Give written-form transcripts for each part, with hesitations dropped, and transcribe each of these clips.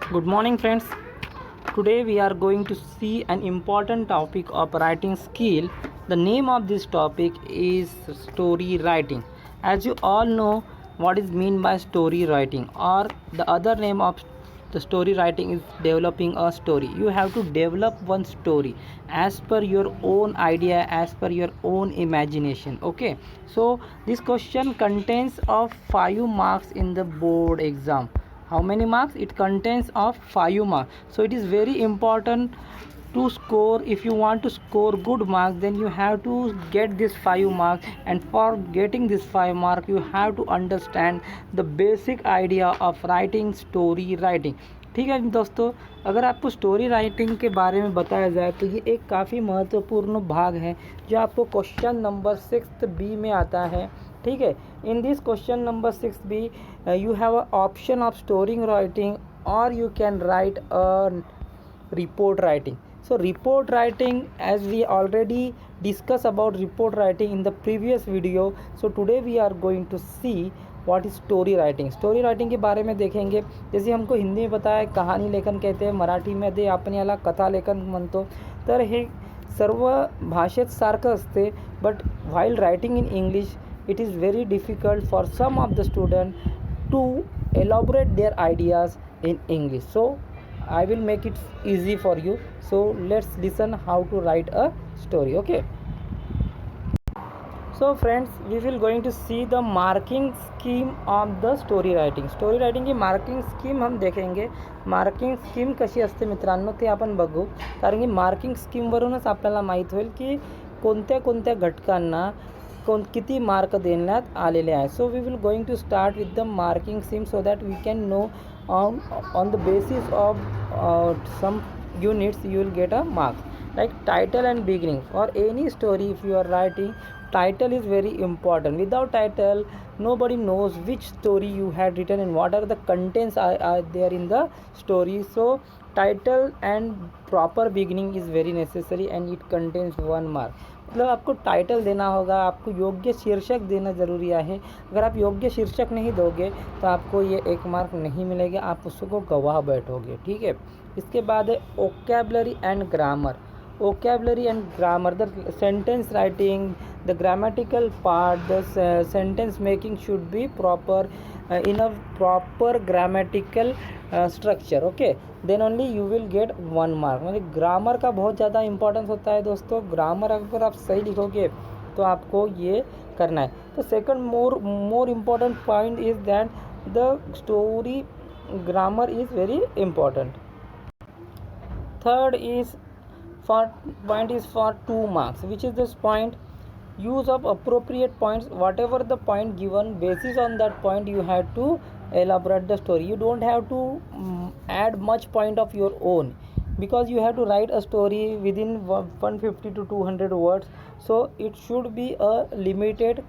Good morning, friends. Today we are going to see an important topic of writing skill. The name of this topic is story writing. As you all know, what is mean by story writing, or the other name of the story writing is developing a story. You have to develop one story as per your own idea, as per your own imagination. Okay, so this question contains of 5 marks in the board exam. How many marks? It contains of 5 marks, so it is very important to score. If you want to score good marks, then you have to get this 5 marks, and for getting this 5 mark you have to understand the basic idea of writing story writing. ठीक है दोस्तों, अगर आपको story writing के बारे में बताया जाए तो ये एक काफ़ी महत्वपूर्ण भाग है जो आपको क्वेश्चन नंबर 6B में आता है. ठीक है, in this question number 6B you have a option of story writing, or you can write a report writing. So report writing, as we already discussed about report writing in the previous video, so today we are going to see what is story writing. Story writing के बारे में देखेंगे. जैसे हमको हिंदी में पता है कहानी लेखन कहते हैं, मराठीमध्ये आपण याला कथा लेखन म्हणतो. तर हे सर्व भाषेत सारखं असते, but while writing in English it is very difficult for some of the students to elaborate their ideas in English. So I will make it easy for you. So let's listen how to write a story. Okay, so friends, we will going to see the marking scheme of the story writing. Story writing की marking scheme हम देखेंगे. Marking scheme कशी असते मित्रांनो ते आपण बघू, कारण की मार्किंग स्कीमवरूनच आपल्याला माहीत होईल की कोणत्या कोणत्या घटकांना किती मार्क देण्यात आलेले आहे. So we will going to start with the marking scheme so that we can know on the basis of some units you will get a mark. Like title and beginning for any story, if you are writing, title is very important. Without title nobody knows which story you had written and what are the contents are there in the story. So title and proper beginning is very necessary and it contains 1 mark. मतलब आपको title देना होगा, आपको योग्य शीर्षक देना ज़रूरी है. अगर आप योग्य शीर्षक नहीं दोगे तो आपको ये 1 मार्क नहीं मिलेगा, आप उसको गवाह बैठोगे. ठीक है, इसके बाद है vocabulary and grammar. Vocabulary and grammar, the sentence writing, the grammatical part, the sentence making should be proper in a proper grammatical structure. Okay, then only you will get 1 mark. मतलब ग्रामर का बहुत ज़्यादा importance होता है दोस्तों. Grammar अगर आप सही लिखोगे तो आपको ये करना है. तो second more important point is that the story grammar is very important. Third is for 2 marks, which is this point: use of appropriate points. Whatever the point given, basis on that point you have to elaborate the story. You don't have to add much point of your own, because you have to write a story within 150 to 200 words. So it should be a limited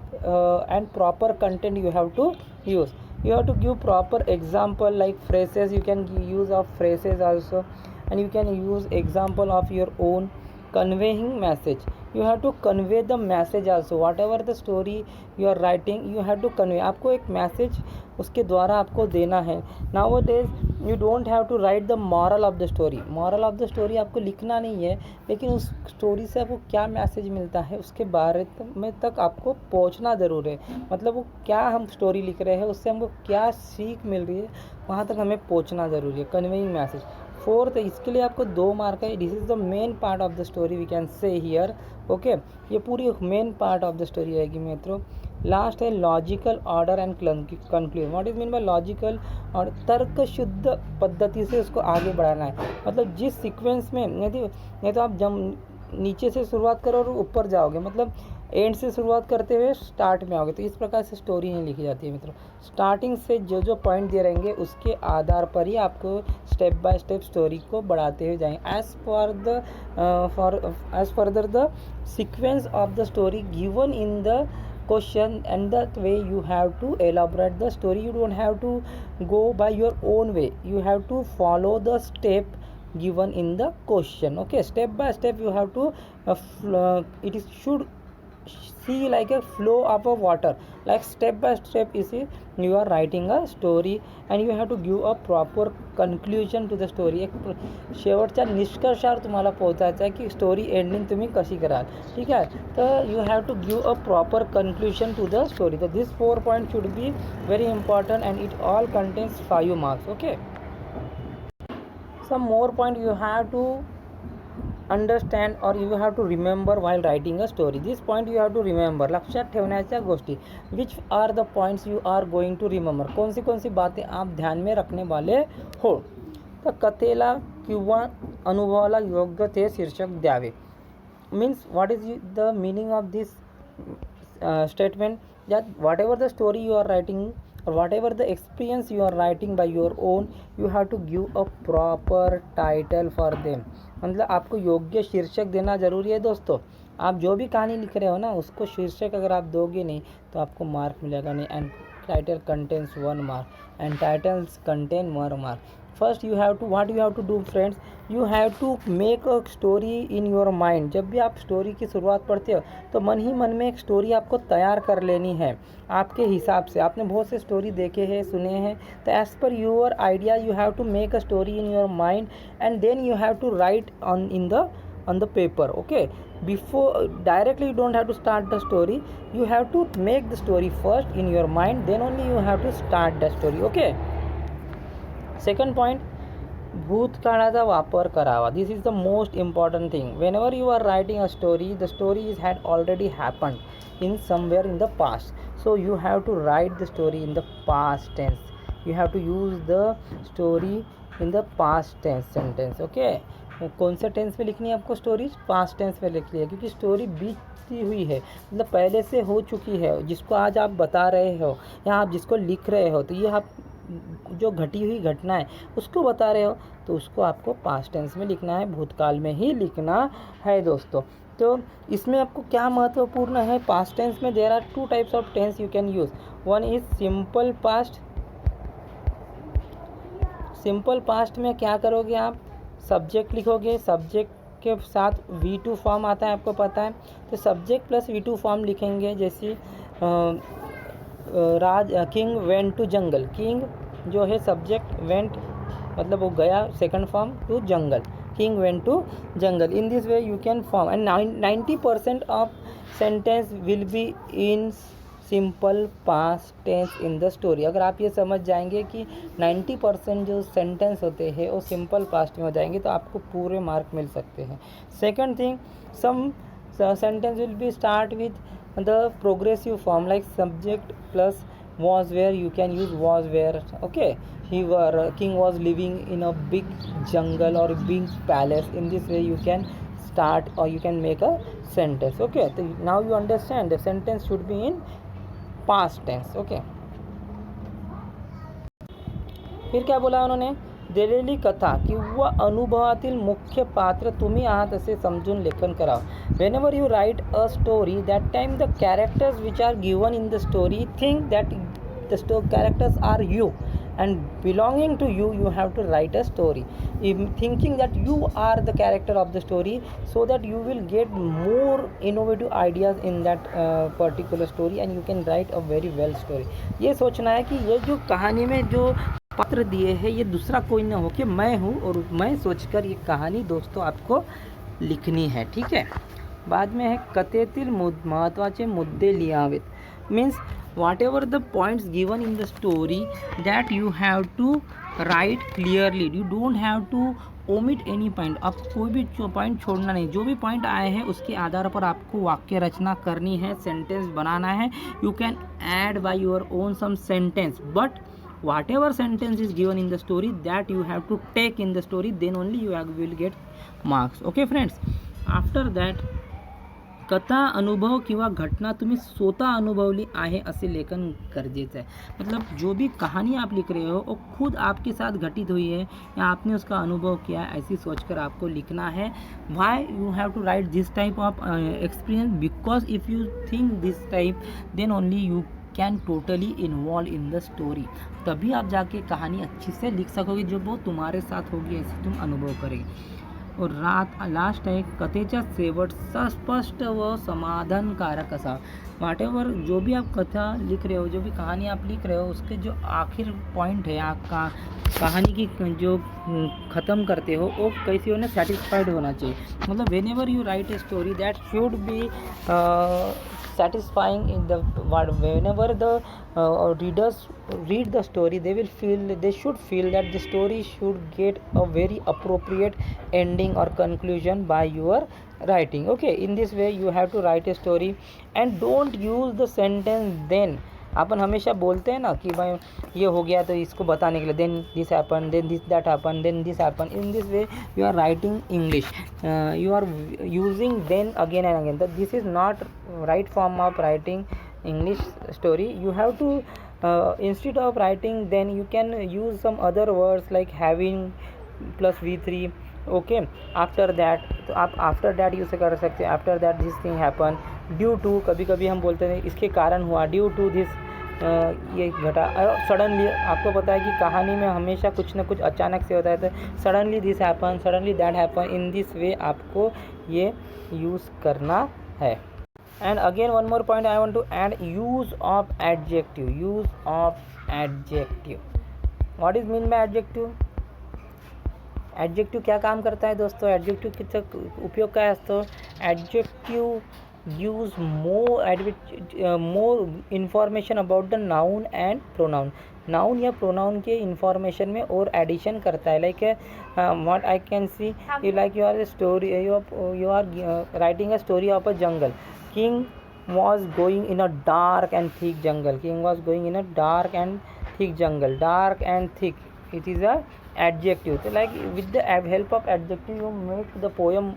and proper content you have to use. You have to give proper example, like phrases. You can use of phrases also, and you can use example of your own. Conveying message, you have to convey the message also. whatever the story you are writing, you have to convey. आपको एक message उसके द्वारा आपको देना है. Nowadays you don't have to write the moral of the story. moral of the story आपको लिखना नहीं है, लेकिन उस स्टोरी से आपको क्या मैसेज मिलता है उसके बारे में तक आपको पहुंचना ज़रूर है. मतलब वो क्या हम स्टोरी लिख रहे हैं, उससे हमको क्या सीख मिल रही है, वहाँ तक हमें पहुँचना ज़रूरी है. Conveying message. फोर्थ, इसके लिए आपको 2 मार्क है. This is the main part of the story, we can say here. Okay, ये पूरी main part of the story रहेगी मित्रों. लास्ट है logical order and conclusion. What is mean by logical और तर्क शुद्ध पद्धति से उसको आगे बढ़ाना है. मतलब जिस सीक्वेंस में, नहीं तो आप जब नीचे से शुरुआत करो और ऊपर जाओगे, मतलब एंड से शुरुआत करते हुए स्टार्ट में आओगे, तो इस प्रकार से स्टोरी नहीं लिखी जाती है मित्रों. स्टार्टिंग से जो जो पॉइंट दे रहेंगे उसके आधार पर ही आपको स्टेप बाय स्टेप स्टोरी को बढ़ाते हुए जाएंगे. As further the sequence of the story given in the question, and that way you have to elaborate the story. You don't have to go by your own way, you have to follow the step given in the question. Okay, step by step you have to it is should see like a flow of a water, like step by step you are writing a story, and you have to give a proper conclusion to the story. एक शेवटच्या निष्कर्षावर तुम्हाला पोहोचायचं आहे की story ending तुम्ही कशी कराल. ठीक आहे, तर you have to give a proper conclusion to the story. तर this 4 point should be very important and it all contains 5 marks. Okay, some more point you have to understand or you have to remember while writing a story. This point you have to remember. लक्षात ठेवण्याच्या गोष्टी. which are the points you are going to remember. कौन सी बातें आप ध्यान में रखने वाले हो. तर कथेला किंवा अनुभवाला योग्य ते शीर्षक द्यावे. Means what is the meaning of this statement, that whatever the story you are writing or whatever the experience you are writing by your own, you have to give a proper title for them. मतलब आपको योग्य शीर्षक देना ज़रूरी है दोस्तों. आप जो भी कहानी लिख रहे हो ना, उसको शीर्षक अगर आप दोगे नहीं तो आपको मार्क मिलेगा नहीं. And title contains 1 mark and titles contain 1 mark. First you have to what you have to do friends, you have to make a story in your mind. जब भी आप स्टोरी की शुरुआत पढ़ते हो तो मन ही मन में एक स्टोरी आपको तैयार कर लेनी है आपके हिसाब से. आपने बहुत से स्टोरी देखे हैं, सुने हैं, तो as per your idea you have to make a story in your mind and then you have to write on the paper. Okay, before directly you don't have to start the story. You have to make the story first in your mind, then only you have to start the story. Okay, second point, भूतकाळाचा वापर करावा. This is the most important thing. Whenever you are writing a story, the story had already happened in somewhere in the past, so you have to write the story in the past tense. You have to use the story in the past tense sentence. Okay, कौन से tense में लिखनी है आपको story? Past tense में लिखनी है, क्योंकि स्टोरी बीती हुई है, मतलब पहले से हो चुकी है. जिसको आज आप बता रहे हो या आप जिसको लिख रहे हो, तो ये आप जो घटी हुई घटना है उसको बता रहे हो, तो उसको आपको पास्ट टेंस में लिखना है, भूतकाल में ही लिखना है दोस्तों. तो इसमें आपको क्या महत्वपूर्ण है पास्ट टेंस में? There are 2 types of tense you can use. One is simple past. Simple past में क्या करोगे आप? सब्जेक्ट लिखोगे, सब्जेक्ट के साथ V2 फॉर्म आता है, आपको पता है. तो सब्जेक्ट प्लस V2 फॉर्म लिखेंगे. जैसे king went to jungle. King जो है सब्जेक्ट, वेंट मतलब वो गया, second form to jungle, king went to jungle. In this way you can form and 90% of sentence will be in simple past tense in the story. अगर आप ये समझ जाएंगे कि 90% जो सेंटेंस होते हैं वो सिंपल पास्ट में हो जाएंगे, तो आपको पूरे मार्क मिल सकते हैं. Second thing, some sentence will be start with the progressive form, like subject plus was where. You can use was where. Okay, king was living in a big jungle or a big palace. In this way you can start or you can make a sentence. Okay, so now you understand the sentence should be in past tense. Okay, फिर क्या बोला उन्होंने? दिलेली कथा किंवा अनुभवातील मुख्य पात्र तुम्ही आहात असे समजून लेखन करावं. whenever you write a story, that time the characters which are given in the story think that the characters are you and belonging to you. You have to write a story thinking that you are the character of the story, so that you will get more innovative ideas in that particular story and you can write a very well story. ये सोचना है कि ये जो कहानी में जो पात्र दिए हैं ये दूसरा कोई ना हो कि मैं हूँ, और मैं सोचकर ये कहानी दोस्तों आपको लिखनी है. ठीक है. बाद में है कथेतील महत्त्वाचे मुद्दे लिहावेत. Means whatever the points given in the story, that you have to write clearly. You don't have to omit any point. आप कोई भी पॉइंट छोड़ना नहीं. जो भी पॉइंट आए हैं उसके आधार पर आपको वाक्य रचना करनी है, सेंटेंस बनाना है. You can add by your own some sentence, but whatever sentence is given in the story, that you have to take in the story, then only you will get marks. Okay friends, after that कथा, अनुभव किंवा घटना तुम्ही स्वतः अनुभवली आहे असे लेखन गरजेचं आहे. मतलब जो भी कहानी आप लिख रहे हो वो खुद आपके साथ घटित हुई है या आपने उसका अनुभव किया है, ऐसी सोचकर आपको लिखना है. Why you have to write this type of experience? Because if you think this type, then only you can totally involve in the story. तभी आप जाके कहानी अच्छी से लिख सकोगे, जो वो तुम्हारे साथ होगी ऐसे तुम अनुभव करेंगे. और लास्ट आहे कथेचा शेवट स्पष्ट व समाधानकारक असा। वाट एवर जो भी आप कथा लिख रहे हो, जो भी कहानी आप लिख रहे हो, उसके जो आखिर पॉइंट है आपका कहानी की जो ख़त्म करते हो वो कैसी होना, सेटिस्फाइड होना चाहिए। मतलब when ever you right a story that should be satisfying in the whenever the readers read the story, they should feel that the story should get a very appropriate ending or conclusion by your writing. Okay, in this way you have to write a story and don't use the sentence then। अपन हमेशा बोलते हैं ना कि भाई ये हो गया तो इसको बताने के लिए then this happen, then this that happen, then this happen. In this way you are writing English, you are using then again and again. That this is not right form of writing English story. You have to instead of writing then you can use some other words like having plus v3। Okay, after that, तो आप after that use कर सकते हैं। After that this thing happen, due to, कभी कभी हम बोलते हैं इसके कारण हुआ, ड्यू टू दिस ये घटा। और सडनली, आपको पता है कि कहानी में हमेशा कुछ ना कुछ अचानक से होता है, तो suddenly this happen, suddenly that happen. In this way आपको ये यूज़ करना है। And again one more point I want to add, use of adjective. Use of adjective, what is mean by adjective? Adjective क्या काम करता है दोस्तों? ॲडजेक्टिव्हचा उपयोग काय असतो? Adjective gives more information about the noun and pronoun. Noun या प्रोनाउन के इन्फॉर्मेशन में और एडिशन करता है। Like what I can see, you like you are story, you are writing a story of a jungle. King was going in a dark and thick jungle. King was going in a dark and thick jungle. Dark and thick, it is a adjective. So like with the help of adjective you make the poem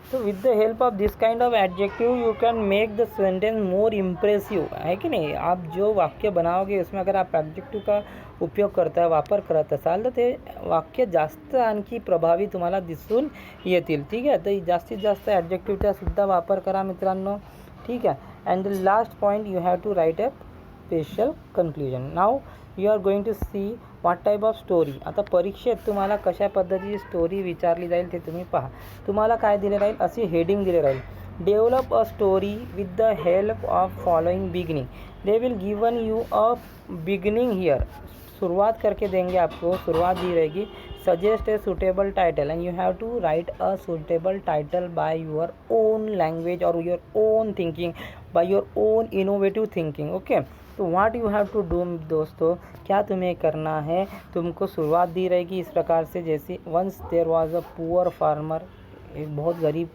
so with the help of this kind of adjective you can make the sentence more impressive, है की नाही? आप जो वाक्य बनाओगे उसमें अगर आप adjective का उपयोग करता वापर करत असाल तर ते वाक्य जास्त आणखी प्रभावी तुम्हाला दिसून येतील। ठीक आहे, तर जास्तीत जास्त ॲडजेक्टिव्हचा सुद्धा वापर करा मित्रांनो। ठीक आहे, and the last point you have to write a special conclusion. Now you are going to see what type of story. आता परीक्षेत तुम्हाला कशा पद्धतीची स्टोरी विचारली जाईल ते तुम्ही पहा। तुम्हाला काय दिले राहील, अशी हेडिंग दिले राहील, develop a story with the help of following beginning. They will given you a beginning here, शुरुआत करके देंगे आपको, शुरुआत दी रहेगी। Suggest a suitable title and you have to write a suitable title by your own language और your own thinking, by your own innovative thinking. Okay, तो what you have to do दोस्तों, क्या तुम्हें करना है, तुमको शुरुआत दी रहेगी इस प्रकार से, जैसे once there was a poor farmer, एक बहुत गरीब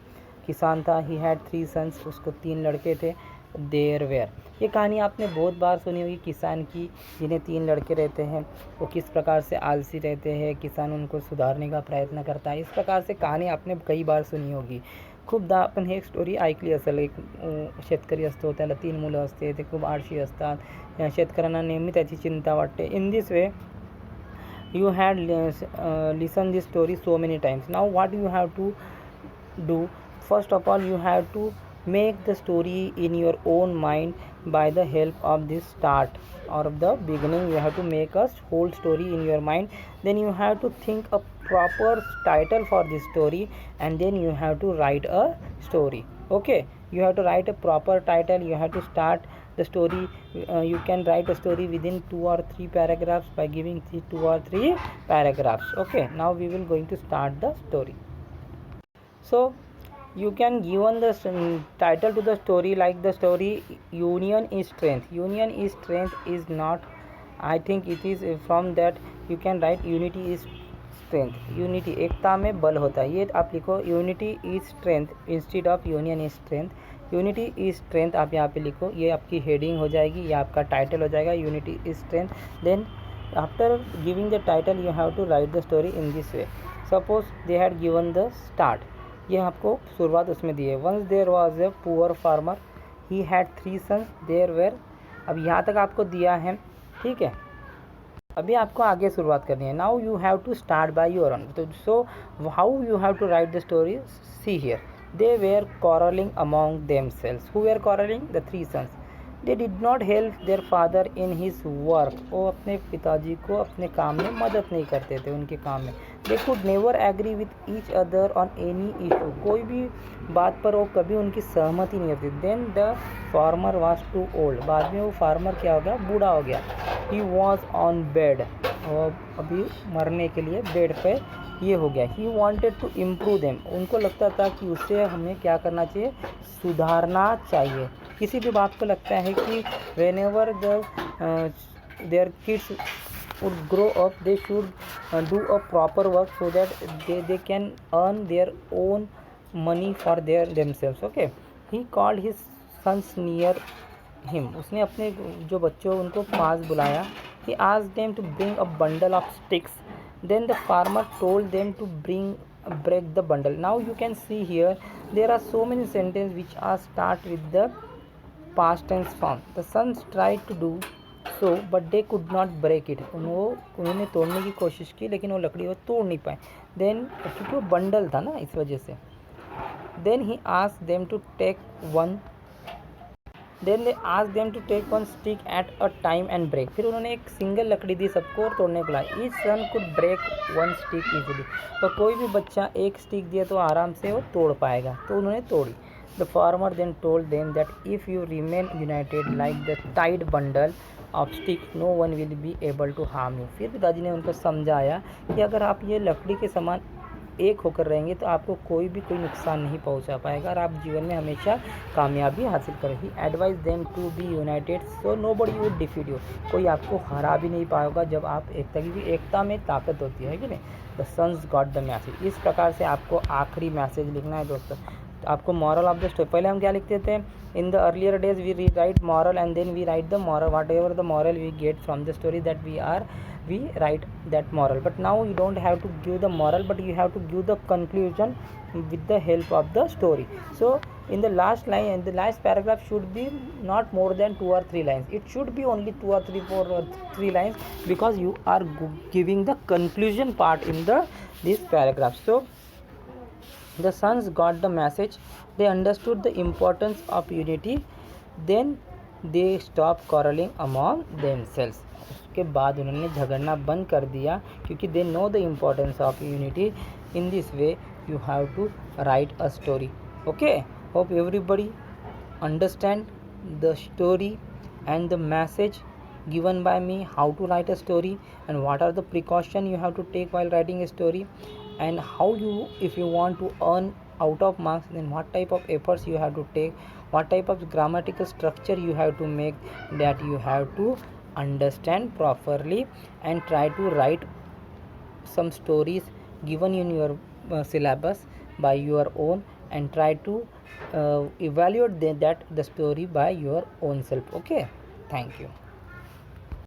किसान था। ही हैड 3 सन्स, उसको 3 लड़के थे। देयर वेयर, ये कहानी आपने बहुत बार सुनी होगी किसान की, जिन्हें 3 लड़के रहते हैं, वो किस प्रकार से आलसी रहते हैं, किसान उनको सुधारने का प्रयत्न करता है। इस प्रकार से कहानी आपने कई बार सुनी होगी। खूपदा आपण हे एक स्टोरी ऐकली असेल। एक शेतकरी असतो, त्याला 3 मुलं असते, ते खूप आळशी असतात, शेतकऱ्यांना नेहमी त्याची चिंता वाटते। इन this way you had listened this story so many times. Now what you have to do, first of all you have to make the story in your own mind by the help of this start or of the beginning. You have to make a whole story in your mind, then you have to think a proper title for this story, and then you have to write a story. Okay, you have to write a proper title, you have to start the story. You can write a story within 2 or 3 paragraphs by giving 2 or 3 paragraphs. Okay, now we will going to start the story. So you can given the title to the story like the story union is strength. Union is strength is not, I think it is from that you can write unity is strength. Unity, एकता में बल होता है, ये आप लिखो unity is strength instead of union is strength. Unity is strength आप यहाँ पे लिखो, ये आपकी हेडिंग हो जाएगी, ये आपका टाइटल हो जाएगा, unity is strength. Then after giving the title you have to write the story in this way. Suppose they had given the start, ये आपको शुरुआत उसमें दी है। Once there was a poor farmer, he had 3 sons, there were, अब यहाँ तक आपको दिया है। ठीक है, अभी आपको आगे शुरुआत करनी है। Now you have to start by your own. तो so how you have to write the story, see here, they were quarreling among themselves. Who were quarreling? The 3 sons. They did not help their father in his work, वो अपने पिताजी को अपने काम में मदद नहीं करते थे उनके काम में। They could never agree with each other on any issue, कोई भी बात पर वो कभी उनकी सहमति नहीं होती। Then the farmer was too old, बाद में वो फार्मर क्या हो गया, बूढ़ा हो गया। ही वॉज ऑन बेड, और अभी मरने के लिए बेड पे ये हो गया। He wanted to improve them, उनको लगता था कि उसे हमें क्या करना चाहिए, सुधारना चाहिए। किसी भी बात को लगता है कि when ever the their kids would grow up, they should do a proper work so that they can earn their own money for themselves. Okay, he called his sons near him, उसने अपने जो बच्चों उनको पास बुलाया। he asked them to bring a bundle of sticks, then the farmer told them to break the bundle. Now you can see here there are so many sentences which are start with the past tense form. The sons tried to do so but they could not break it, उन्होंने तोड़ने की कोशिश की लेकिन वो लकड़ी वो तोड़ नहीं पाए। देन क्योंकि वो बंडल था ना, इस वजह से। Then he asked them to take one then they asked them to take one stick at a time and break, फिर उन्होंने एक सिंगल लकड़ी दी सबको और तोड़ने को लाया। Each son could break one stick easily, तो कोई भी बच्चा एक स्टिक दिया तो आराम से वो तोड़ पाएगा, तो उन्होंने तोड़ी। The farmer then told them that if you remain united like the tied bundle of stick no one will be able to harm you. फिर पिताजी ने उनको समझाया कि अगर आप ये लकड़ी के समान एक होकर रहेंगे तो आपको कोई भी कोई नुकसान नहीं पहुंचा पाएगा और आप जीवन में हमेशा कामयाबी हासिल करेंगे। Advise them to be united so nobody would defeat you, कोई आपको हरा भी नहीं पाएगा जब आप एकता की, एकता में ताकत होती है कि नहीं। The sons got the message, इस प्रकार से आपको आखिरी मैसेज लिखना है दोस्तों। तो आपको मॉरल ऑफ द स्टोरी, पहले हम क्या लिखते थे, in the earlier days we write moral and then we write the moral, whatever the moral we get from the story that we write that moral. But now you don't have to give the moral, but you have to give the conclusion with the help of the story. So in the last line, in the last paragraph should be not more than 2 or 3 lines, it should be only 2 or 3 4 or 3 lines, because you are giving the conclusion part in this paragraph. So the sons got the message, they understood the importance of unity, then they stopped quarreling among themselves. उसके बाद उन्होंने झगड़ना बंद कर दिया क्योंकि they know the importance of unity. In this way you have to write a story. Okay, hope everybody understand the story and the message given by me, how to write a story and what are the precaution you have to take while writing a story, and how you, if you want to earn out of marks, then what type of efforts you have to take, what type of grammatical structure you have to make, that you have to understand properly and try to write some stories given in your syllabus by your own, and try to evaluate that the story by your own self. Okay, thank you.